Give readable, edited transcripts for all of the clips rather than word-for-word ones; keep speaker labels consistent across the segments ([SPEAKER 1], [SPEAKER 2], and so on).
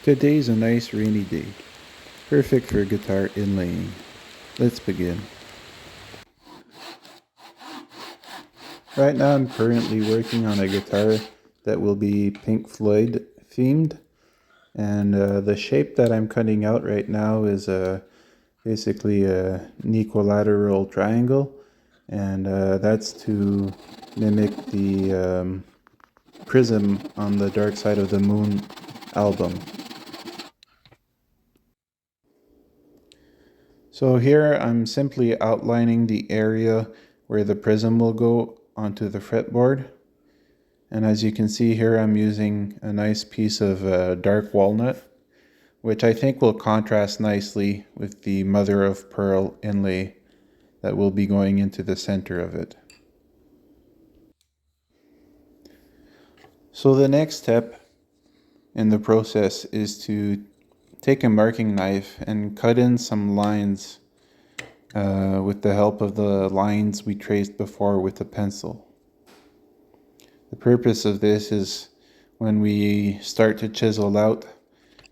[SPEAKER 1] Today's a nice rainy day, perfect for guitar inlaying. Let's begin. Right now I'm currently working on a guitar that will be Pink Floyd themed, and the shape that I'm cutting out right now is basically an equilateral triangle, and that's to mimic the prism on the Dark Side of the Moon album. So here I'm simply outlining the area where the prism will go onto the fretboard. And as you can see here, I'm using a nice piece of dark walnut, which I think will contrast nicely with the mother of pearl inlay that will be going into the center of it. So the next step in the process is to take a marking knife and cut in some lines with the help of the lines we traced before with a pencil. The purpose of this is when we start to chisel out,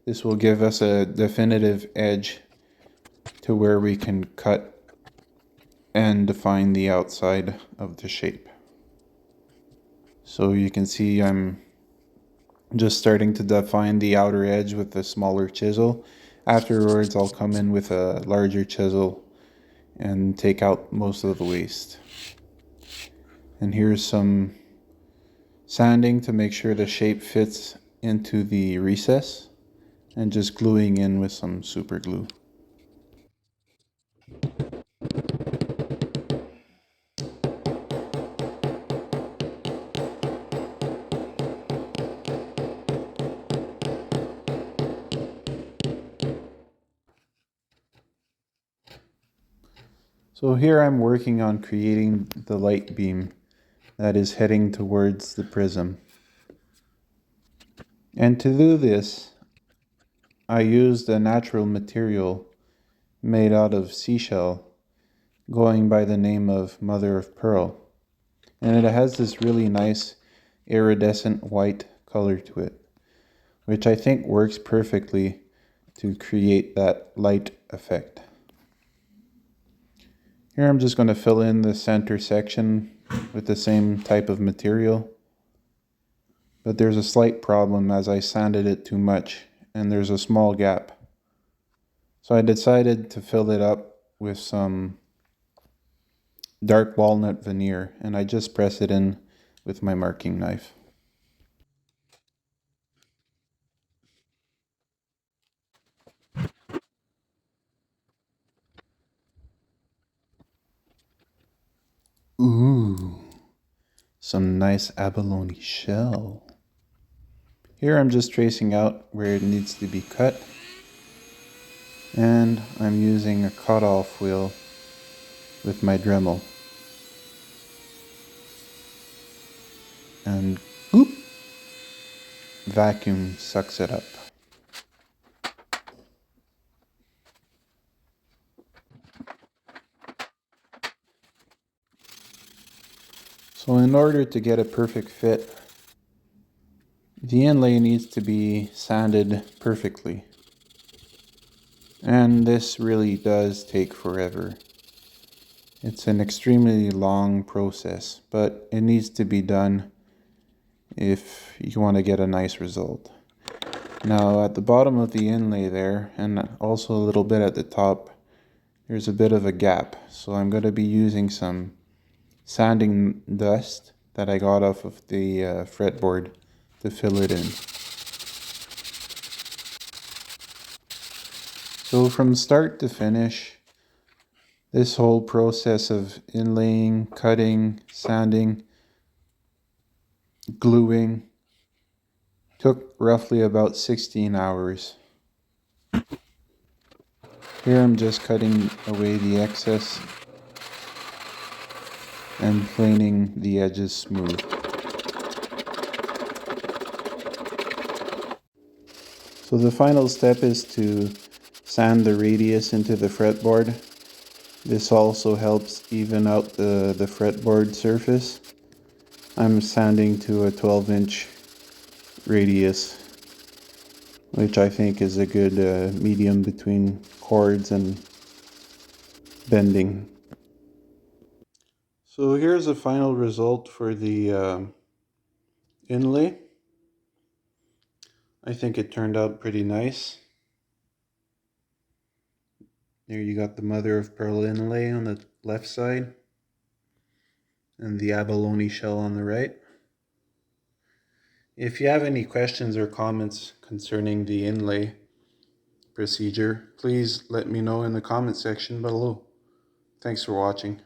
[SPEAKER 1] this will give us a definitive edge to where we can cut and define the outside of the shape. So you can see I'm just starting to define the outer edge with a smaller chisel. Afterwards, I'll come in with a larger chisel and take out most of the waste. And here's some sanding to make sure the shape fits into the recess, and just gluing in with some super glue. So here I'm working on creating the light beam that is heading towards the prism. And to do this, I used a natural material made out of seashell, going by the name of mother of pearl. And it has this really nice iridescent white color to it, which I think works perfectly to create that light effect. Here I'm just going to fill in the center section with the same type of material, but there's a slight problem as I sanded it too much and there's a small gap. So I decided to fill it up with some dark walnut veneer, and I just press it in with my marking knife. Ooh, some nice abalone shell. Here I'm just tracing out where it needs to be cut, and I'm using a cutoff wheel with my Dremel. And whoop, vacuum sucks it up. So in order to get a perfect fit, the inlay needs to be sanded perfectly. And this really does take forever. It's an extremely long process, but it needs to be done if you want to get a nice result. Now at the bottom of the inlay there, and also a little bit at the top, there's a bit of a gap. So I'm going to be using some sanding dust that I got off of the fretboard to fill it in. So from start to finish, this whole process of inlaying, cutting, sanding, gluing took roughly about 16 hours. Here I'm just cutting away the excess and planing the edges smooth. So the final step is to sand the radius into the fretboard. This also helps even out the fretboard surface. I'm sanding to a 12-inch radius. which I think is a good medium between chords and bending. So here's the final result for the inlay. I think it turned out pretty nice. There you got the mother of pearl inlay on the left side and the abalone shell on the right. If you have any questions or comments concerning the inlay procedure, please let me know in the comment section below. Thanks for watching.